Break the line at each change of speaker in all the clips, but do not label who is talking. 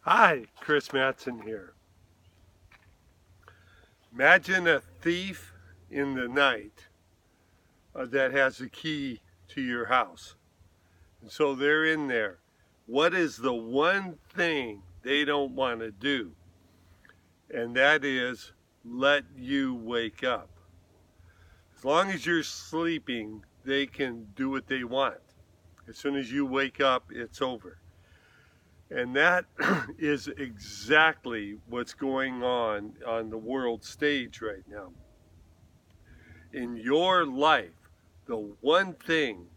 Hi, Chris Madsen here. Imagine a thief in the night that has a key to your house. And so they're in there. What is the one thing they don't want to do? And that is let you wake up. As long as you're sleeping, they can do what they want. As soon as you wake up, it's over. And that is exactly what's going on the world stage right now. In your life, the one thing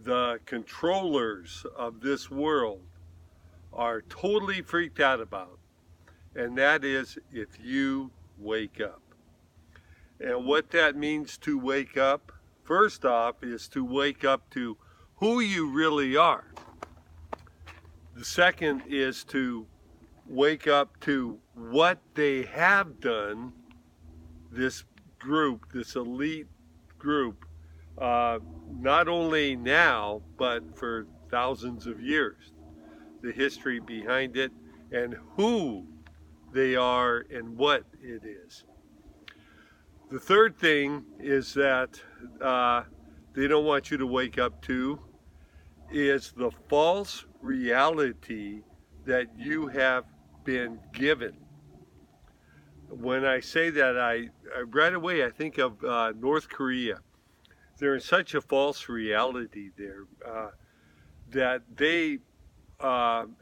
the controllers of this world are totally freaked out about, and that is if you wake up. And what that means to wake up, first off, is to wake up to who you really are. The second is to wake up to what they have done, this group, this elite group, not only now, but for thousands of years. The history behind it and who they are and what it is. The third thing is that they don't want you to wake up to is the false reality that you have been given. When I say that, I right away I think of North Korea. There is such a false reality there that they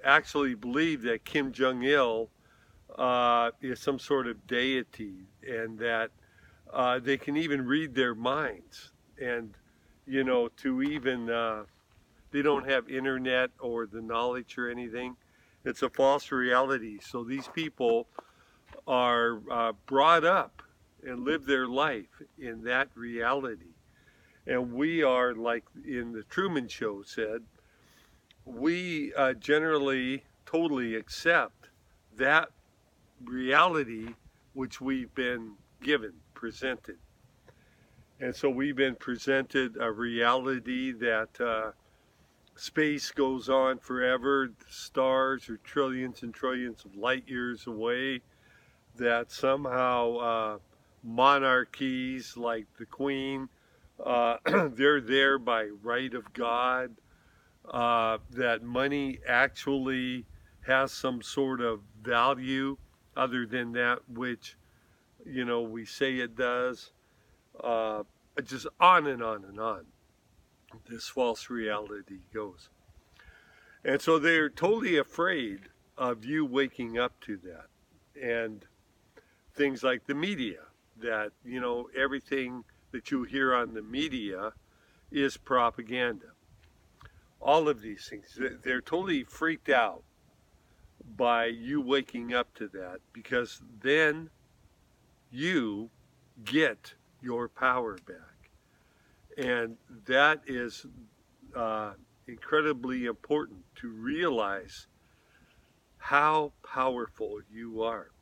actually believe that Kim Jong-il is some sort of deity, and that they can even read their minds. And to even they don't have internet or the knowledge or anything. It's a false reality. So these people are brought up and live their life in that reality. And we are, like in the Truman Show said, we generally totally accept that reality which we've been given, presented. And so we've been presented a reality that space goes on forever, the stars are trillions and trillions of light years away, that somehow monarchies like the Queen, they're there by right of God, that money actually has some sort of value other than that which, we say it does. Just on and on and on. This false reality goes. And so they're totally afraid of you waking up to that. And things like the media, that, everything that you hear on the media is propaganda. All of these things, they're totally freaked out by you waking up to that, because then you get your power back. And that is incredibly important to realize how powerful you are.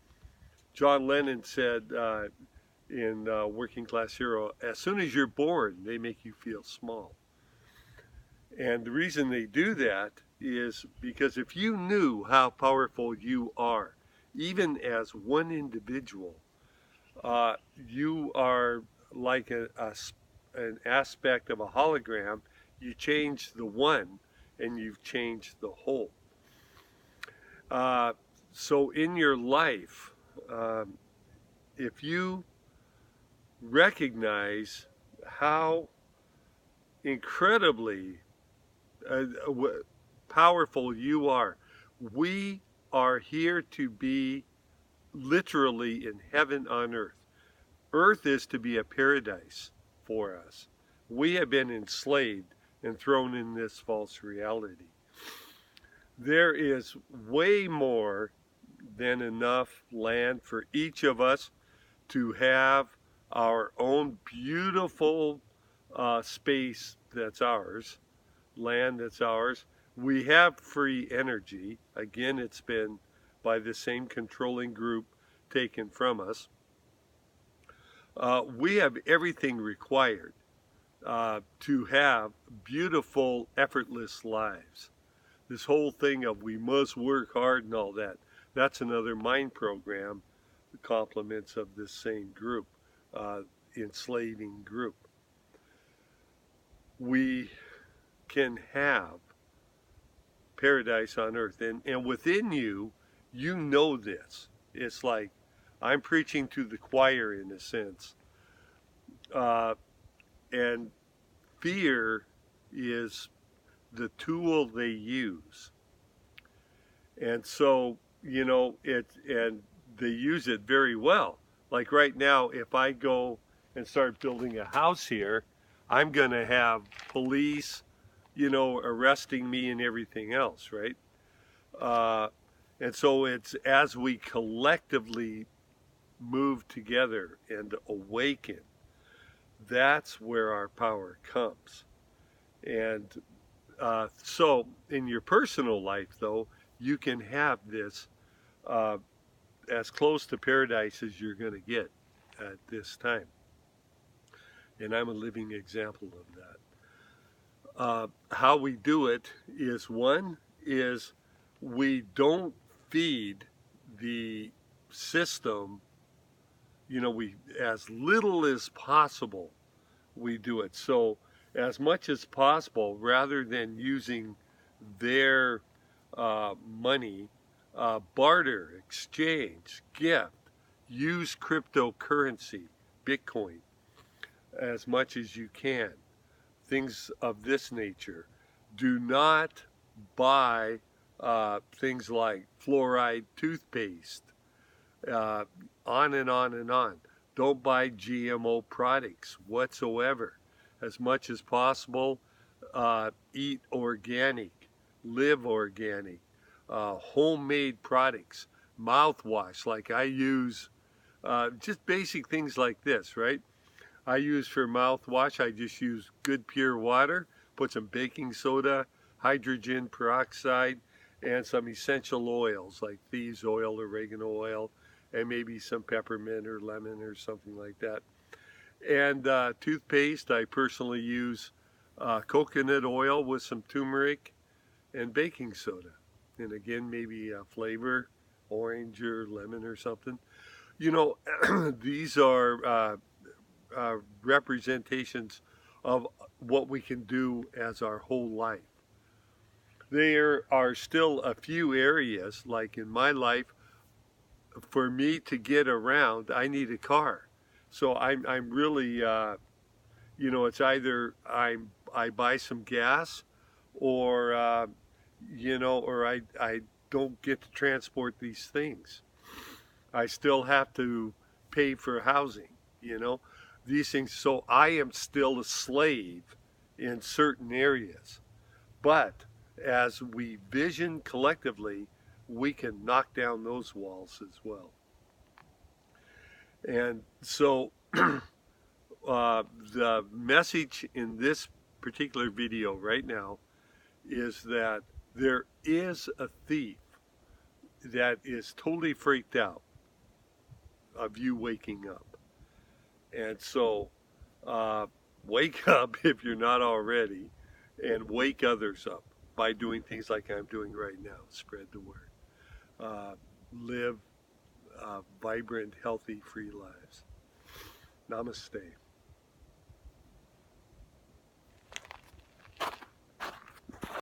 John Lennon said in Working Class Hero, as soon as you're born, they make you feel small. And the reason they do that is because if you knew how powerful you are, even as one individual, you are like an aspect of a hologram. You change the one and you've changed the whole. So in your life, if you recognize how incredibly powerful you are, we are here to be literally in heaven on earth. Earth is to be a paradise for us. We have been enslaved and thrown in this false reality. There is way more than enough land for each of us to have our own beautiful space that's ours, land that's ours. We have free energy. Again, it's been by the same controlling group taken from us. We have everything required to have beautiful, effortless lives. this whole thing of we must work hard and all that, that's another mind program, the complements of this same group, enslaving group. We can have paradise on earth, and within you, you know this. It's like I'm preaching to the choir in a sense, and fear is the tool they use. And so, and they use it very well. Like right now, if I go and start building a house here, I'm going to have police, arresting me and everything else, right? And so it's as we collectively move together and awaken, that's where our power comes. And so in your personal life, though, you can have this as close to paradise as you're going to get at this time. And I'm a living example of that. How we do it is, one, is we don't feed the system, we, as little as possible, we do it. So as much as possible, rather than using their money, barter, exchange, gift, use cryptocurrency, Bitcoin, as much as you can. Things of this nature. Do not buy things like fluoride toothpaste, on and on and on. Don't buy GMO products whatsoever. As much as possible, eat organic, live organic, homemade products, mouthwash, like I use, just basic things like this, right? I use for mouthwash, I just use good pure water, put some baking soda, hydrogen peroxide, and some essential oils like thieves oil, oregano oil, and maybe some peppermint or lemon or something like that. And toothpaste, I personally use coconut oil with some turmeric and baking soda. And again, maybe a flavor, orange or lemon or something. These are representations of what we can do as our whole life. There are still a few areas, like in my life, for me to get around, I need a car. So I'm really, it's either I buy some gas, or or I don't get to transport these things. I still have to pay for housing, these things. So I am still a slave in certain areas. But as we vision collectively, we can knock down those walls as well. And so the message in this particular video right now is that there is a thief that is totally freaked out of you waking up. And so wake up if you're not already, and wake others up by doing things like I'm doing right now. Spread the word. Live vibrant, healthy, free lives. Namaste.